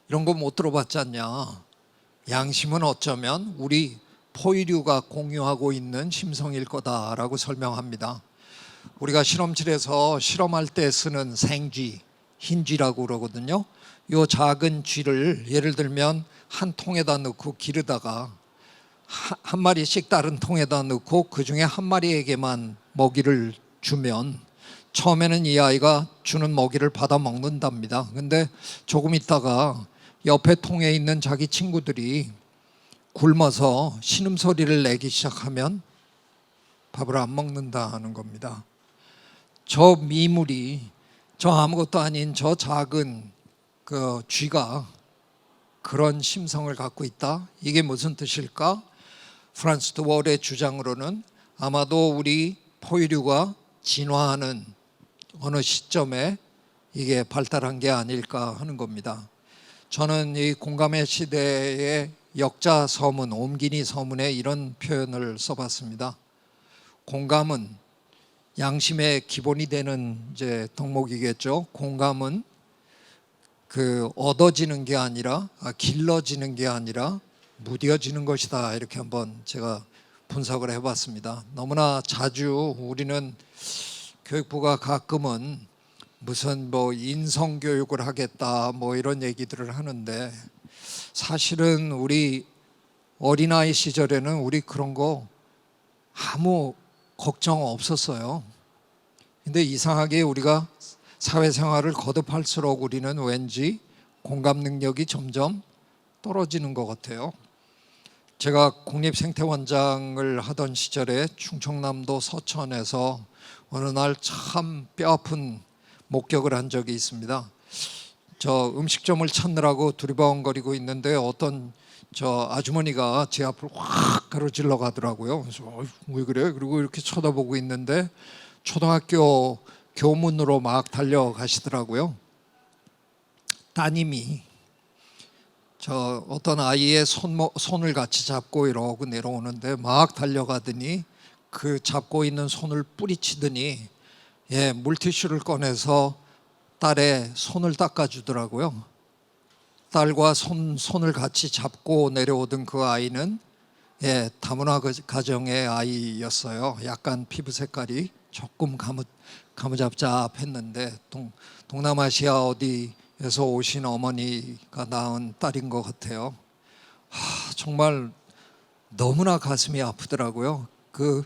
이런 거 못 들어봤지 않냐. 양심은 어쩌면 우리 포유류가 공유하고 있는 심성일 거다라고 설명합니다. 우리가 실험실에서 실험할 때 쓰는 생쥐, 흰쥐라고 그러거든요. 요 작은 쥐를 예를 들면 한 통에다 넣고 기르다가 한 마리씩 다른 통에다 넣고 그중에 한 마리에게만 먹이를 주면 처음에는 이 아이가 주는 먹이를 받아 먹는답니다. 근데 조금 있다가 옆에 통에 있는 자기 친구들이 굶어서 신음소리를 내기 시작하면 밥을 안 먹는다는 겁니다. 저 미물이 저 아무것도 아닌 저 작은 그 쥐가 그런 심성을 갖고 있다. 이게 무슨 뜻일까? 프란스 월의 주장으로는 아마도 우리 포유류가 진화하는 어느 시점에 이게 발달한 게 아닐까 하는 겁니다. 저는 이 공감의 시대의 역자 서문, 옴기니 서문에 이런 표현을 써봤습니다. 공감은 양심의 기본이 되는 이제 덕목이겠죠. 공감은 그 얻어지는 게 아니라 길러지는 게 아니라 무뎌지는 것이다. 이렇게 한번 제가 분석을 해봤습니다. 너무나 자주 우리는 교육부가 가끔은 무슨 인성 교육을 하겠다 이런 얘기들을 하는데 사실은 우리 어린아이 시절에는 우리 그런 거 아무 걱정 없었어요. 근데 이상하게 우리가 사회생활을 거듭할수록 우리는 왠지 공감 능력이 점점 떨어지는 것 같아요. 제가 국립생태원장을 하던 시절에 충청남도 서천에서 어느 날 참 뼈아픈 목격을 한 적이 있습니다. 저 음식점을 찾느라고 두리번거리고 있는데 어떤 저 아주머니가 제 앞을 확 가로질러 가더라고요. 그래서 왜 그래? 그리고 이렇게 쳐다보고 있는데 초등학교 교문으로 막 달려가시더라고요. 따님이 저 어떤 아이의 손을 같이 잡고 이러고 내려오는데 막 달려가더니 그 잡고 있는 손을 뿌리치더니 물티슈를 꺼내서 딸의 손을 닦아주더라고요. 딸과 손을 같이 잡고 내려오던 그 아이는 다문화 가정의 아이였어요. 약간 피부 색깔이 조금 가무잡잡했는데 동남아시아 어디에서 오신 어머니가 낳은 딸인 것 같아요. 정말 너무나 가슴이 아프더라고요. 그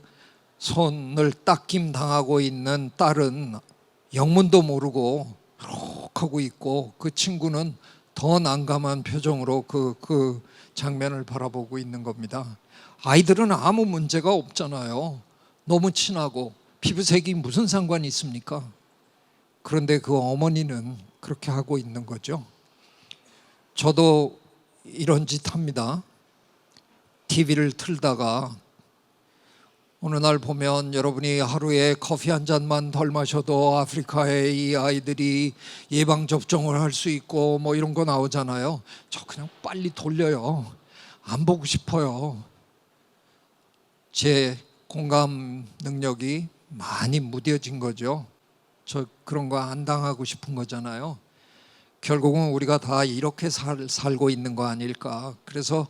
손을 닦임 당하고 있는 딸은 영문도 모르고 하고 있고 그 친구는 더 난감한 표정으로 그 장면을 바라보고 있는 겁니다. 아이들은 아무 문제가 없잖아요. 너무 친하고 피부색이 무슨 상관이 있습니까? 그런데 그 어머니는 그렇게 하고 있는 거죠. 저도 이런 짓 합니다. TV를 틀다가 어느 날 보면 여러분이 하루에 커피 한 잔만 덜 마셔도 아프리카의 이 아이들이 예방접종을 할 수 있고 뭐 이런 거 나오잖아요. 저 그냥 빨리 돌려요. 안 보고 싶어요. 제 공감 능력이 많이 무뎌진 거죠. 저 그런 거 안 당하고 싶은 거잖아요. 결국은 우리가 다 이렇게 살고 있는 거 아닐까. 그래서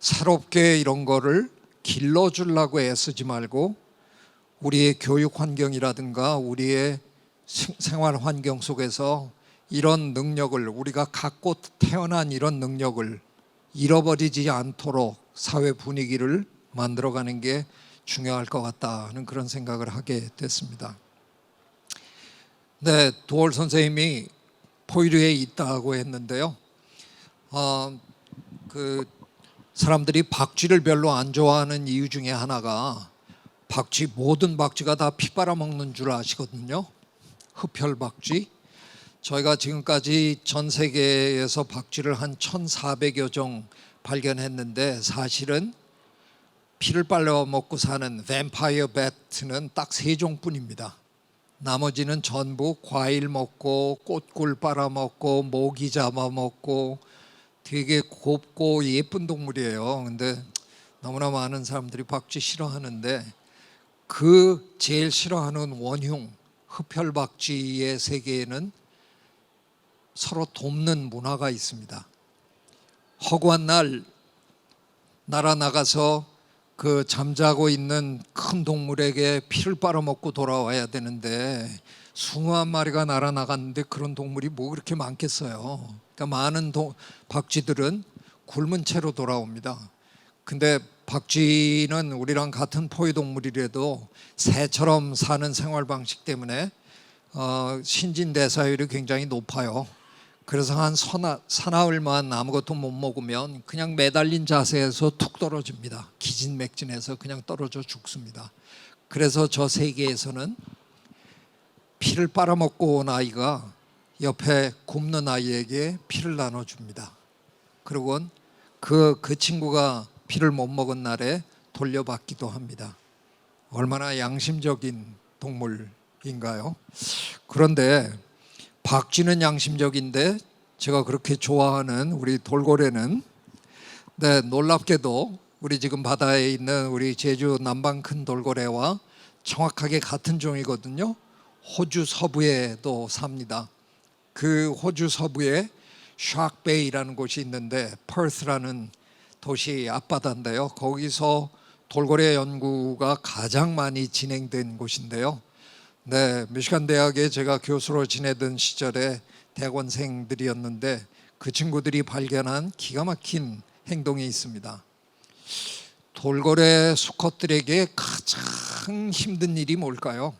새롭게 이런 거를 길러주려고 애쓰지 말고 우리의 교육 환경이라든가 우리의 생활 환경 속에서 이런 능력을 우리가 갖고 태어난 이런 능력을 잃어버리지 않도록 사회 분위기를 만들어가는 게 중요할 것 같다는 그런 생각을 하게 됐습니다. 네, 도월 선생님이 포유류에 있다고 했는데요. 그 사람들이 박쥐를 별로 안 좋아하는 이유 중에 하나가 모든 박쥐가 다 피 빨아먹는 줄 아시거든요. 흡혈박쥐. 저희가 지금까지 전 세계에서 박쥐를 한 1,400여 종 발견했는데 사실은 피를 빨아먹고 사는 뱀파이어 배트는 딱 3종뿐입니다. 나머지는 전부 과일 먹고 꽃꿀 빨아먹고 모기 잡아먹고 되게 곱고 예쁜 동물이에요. 근데 너무나 많은 사람들이 박쥐 싫어하는데 그 제일 싫어하는 원흉 흡혈박쥐의 세계에는 서로 돕는 문화가 있습니다. 허구한 날 날아나가서 그 잠자고 있는 큰 동물에게 피를 빨아먹고 돌아와야 되는데 숭어 한 마리가 날아나갔는데 그런 동물이 뭐 그렇게 많겠어요. 그러니까 많은 박쥐들은 굶은 채로 돌아옵니다. 근데 박쥐는 우리랑 같은 포유동물이라도 새처럼 사는 생활 방식 때문에 신진대사율이 굉장히 높아요. 그래서 한 사나흘만 아무것도 못 먹으면 그냥 매달린 자세에서 툭 떨어집니다. 기진맥진해서 그냥 떨어져 죽습니다. 그래서 저 세계에서는 피를 빨아먹고 온 아이가 옆에 굶는 아이에게 피를 나눠줍니다. 그리고 그 친구가 피를 못 먹은 날에 돌려받기도 합니다. 얼마나 양심적인 동물인가요? 그런데 박쥐는 양심적인데 제가 그렇게 좋아하는 우리 돌고래는 놀랍게도 우리 지금 바다에 있는 우리 제주 남방 큰 돌고래와 정확하게 같은 종이거든요. 호주 서부에도 삽니다. 그 호주 서부에 샥베이라는 곳이 있는데 퍼스라는 도시 앞바다인데요. 거기서 돌고래 연구가 가장 많이 진행된 곳인데요. 미시간 대학에 제가 교수로 지내던 시절에 대학원생들이었는데 그 친구들이 발견한 기가 막힌 행동이 있습니다. 돌고래 수컷들에게 가장 힘든 일이 뭘까요?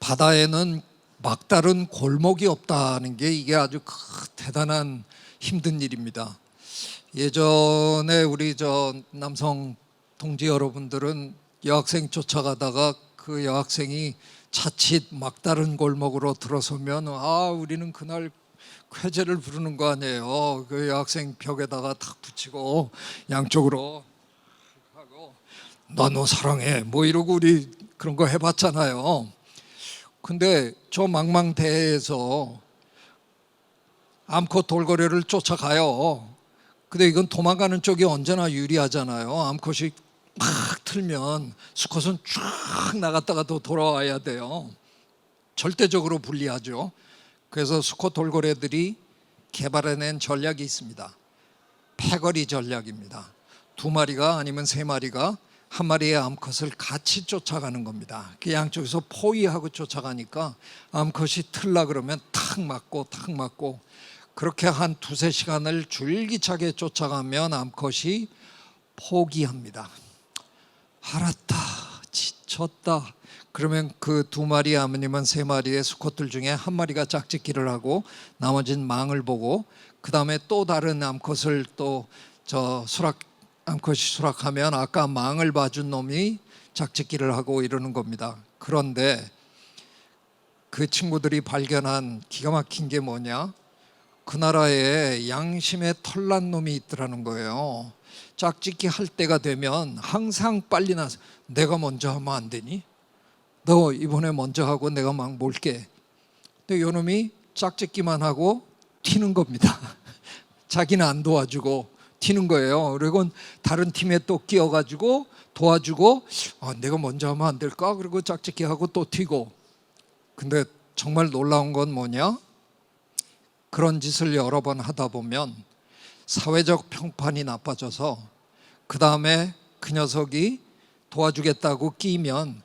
바다에는 막다른 골목이 없다는 게 이게 아주 대단한 힘든 일입니다. 예전에 우리 남성 동지 여러분들은 여학생 쫓아가다가 그 여학생이 자칫 막다른 골목으로 들어서면 우리는 그날 쾌제를 부르는 거 아니에요. 그 여학생 벽에다가 탁 붙이고 양쪽으로 하고 나 너 사랑해 뭐 이러고 우리 그런 거 해봤잖아요. 근데 저 망망대해에서 암컷 돌고래를 쫓아가요. 근데 이건 도망가는 쪽이 언제나 유리하잖아요. 암컷이 막 틀면 수컷은 쫙 나갔다가 또 돌아와야 돼요. 절대적으로 불리하죠. 그래서 수컷 돌고래들이 개발해낸 전략이 있습니다. 패거리 전략입니다. 2마리가 아니면 3마리가 한 마리의 암컷을 같이 쫓아가는 겁니다. 그 양쪽에서 포위하고 쫓아가니까 암컷이 틀라 그러면 탁 맞고 그렇게 한 2-3시간을 줄기차게 쫓아가면 암컷이 포기합니다. 알았다, 지쳤다. 그러면 그 2마리 아니면 3마리의 수컷들 중에 한 마리가 짝짓기를 하고 나머지는 망을 보고 그 다음에 또 다른 암컷을 암컷이 수락하면 아까 망을 봐준 놈이 짝짓기를 하고 이러는 겁니다. 그런데 그 친구들이 발견한 기가 막힌 게 뭐냐? 그 나라에 양심에 털난 놈이 있더라는 거예요. 짝짓기 할 때가 되면 항상 빨리 나서 내가 먼저 하면 안 되니? 너 이번에 먼저 하고 내가 막 몰게. 근데 요놈이 짝짓기만 하고 튀는 겁니다. 자기는 안 도와주고 튀는 거예요. 그리고 다른 팀에 또 끼어가지고 도와주고 내가 먼저 하면 안 될까? 그리고 짝짓기 하고 또 튀고. 근데 정말 놀라운 건 뭐냐? 그런 짓을 여러 번 하다 보면 사회적 평판이 나빠져서 그 다음에 그 녀석이 도와주겠다고 끼면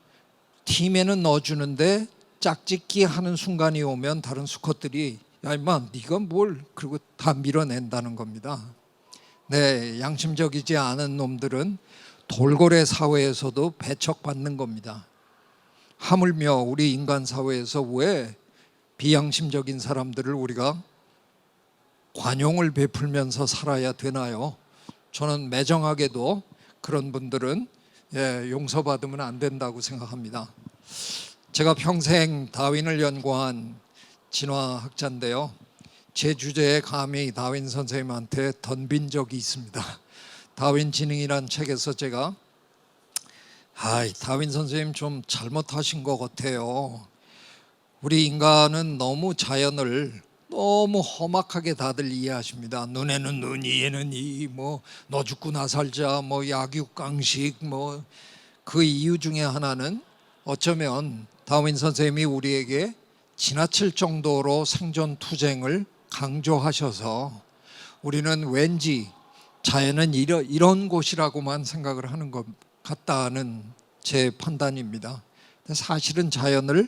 팀에는 넣어주는데 짝짓기 하는 순간이 오면 다른 수컷들이 야 임마 네가 뭘 그리고 다 밀어낸다는 겁니다. 네, 양심적이지 않은 놈들은 돌고래 사회에서도 배척받는 겁니다. 하물며 우리 인간 사회에서 왜 비양심적인 사람들을 우리가 관용을 베풀면서 살아야 되나요? 저는 매정하게도 그런 분들은 용서받으면 안 된다고 생각합니다. 제가 평생 다윈을 연구한 진화학자인데요. 제 주제에 감히 다윈 선생님한테 던빈 적이 있습니다. 다윈 지능이란 책에서 제가 다윈 선생님 좀 잘못하신 것 같아요. 우리 인간은 너무 자연을 너무 험악하게 다들 이해하십니다. 눈에는 눈, 이에는 이, 너 죽고 나 살자, 약육강식, 그 이유 중에 하나는 어쩌면 다윈 선생님이 우리에게 지나칠 정도로 생존 투쟁을 강조하셔서 우리는 왠지 자연은 이런 곳이라고만 생각을 하는 것 같다는 제 판단입니다. 사실은 자연을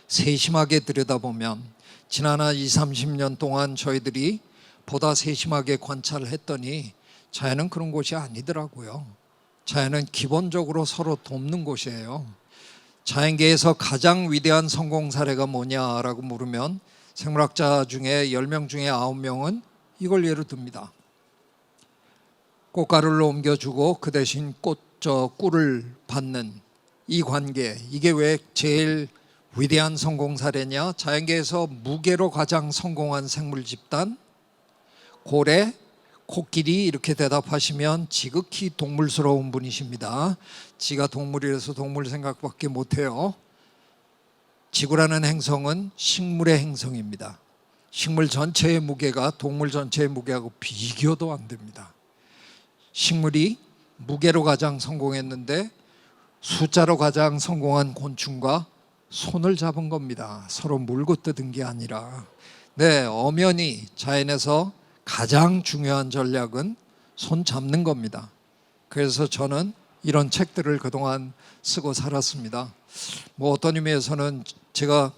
세심하게 들여다보면 지난 20-30년 동안 저희들이 보다 세심하게 관찰을 했더니 자연은 그런 곳이 아니더라고요. 자연은 기본적으로 서로 돕는 곳이에요. 자연계에서 가장 위대한 성공 사례가 뭐냐라고 물으면 생물학자 중에 10명 중에 9명은 이걸 예로 듭니다. 꽃가루를 옮겨주고 그 대신 꿀을 받는 이 관계, 이게 왜 제일 위대한 성공 사례냐? 자연계에서 무게로 가장 성공한 생물 집단 고래, 코끼리 이렇게 대답하시면 지극히 동물스러운 분이십니다. 지가 동물이라서 동물 생각밖에 못해요. 지구라는 행성은 식물의 행성입니다. 식물 전체의 무게가 동물 전체의 무게하고 비교도 안 됩니다. 식물이 무게로 가장 성공했는데 숫자로 가장 성공한 곤충과 손을 잡은 겁니다. 서로 물고 뜯은 게 아니라. 네, 엄연히 자연에서 가장 중요한 전략은 손 잡는 겁니다. 그래서 저는 이런 책들을 그동안 쓰고 살았습니다. 어떤 의미에서는 제가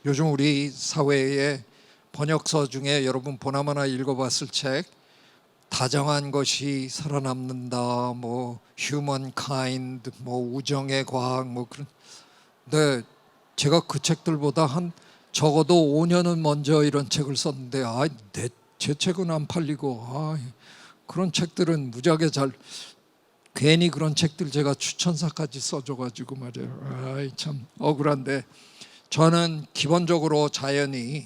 요즘 우리 사회의 번역서 중에 여러분 보나마나 읽어봤을 책 다정한 것이 살아남는다, 휴먼 카인드, 우정의 과학, 그런. 네, 제가 그 책들보다 적어도 5년은 먼저 이런 책을 썼는데 제 책은 안 팔리고 그런 책들은 무지하게 괜히 그런 책들 제가 추천사까지 써줘가지고 말이에요. 참 억울한데 저는 기본적으로 자연이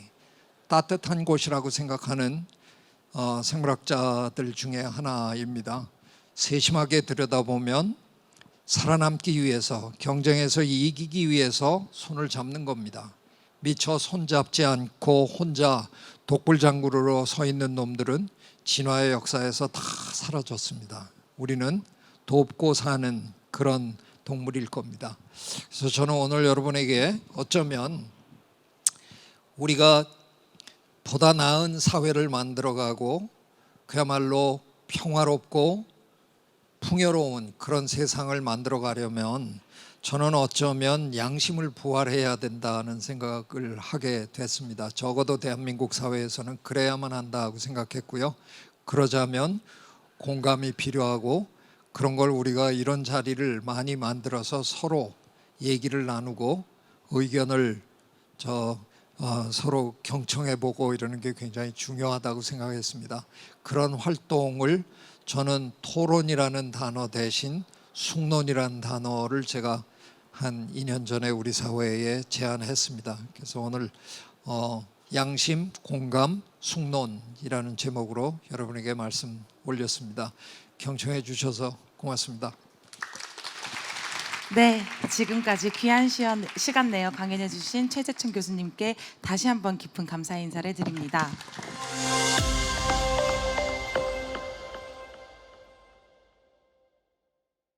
따뜻한 곳이라고 생각하는 생물학자들 중에 하나입니다. 세심하게 들여다보면 살아남기 위해서, 경쟁에서 이기기 위해서 손을 잡는 겁니다. 미처 손잡지 않고 혼자 독불장구로 서 있는 놈들은 진화의 역사에서 다 사라졌습니다. 우리는 돕고 사는 그런 동물일 겁니다. 그래서 저는 오늘 여러분에게 어쩌면 우리가 보다 나은 사회를 만들어가고 그야말로 평화롭고 풍요로운 그런 세상을 만들어 가려면 저는 어쩌면 양심을 부활해야 된다는 생각을 하게 됐습니다. 적어도 대한민국 사회에서는 그래야만 한다고 생각했고요. 그러자면 공감이 필요하고 그런 걸 우리가 이런 자리를 많이 만들어서 서로 얘기를 나누고 의견을 서로 경청해보고 이러는 게 굉장히 중요하다고 생각했습니다. 그런 활동을 저는 토론이라는 단어 대신 숙론이라는 단어를 제가 한 2년 전에 우리 사회에 제안했습니다. 그래서 오늘 양심, 공감, 숙론이라는 제목으로 여러분에게 말씀 올렸습니다. 경청해 주셔서 고맙습니다. 네, 지금까지 귀한 시간 내어 강연해 주신 최재춘 교수님께 다시 한번 깊은 감사 인사를 드립니다.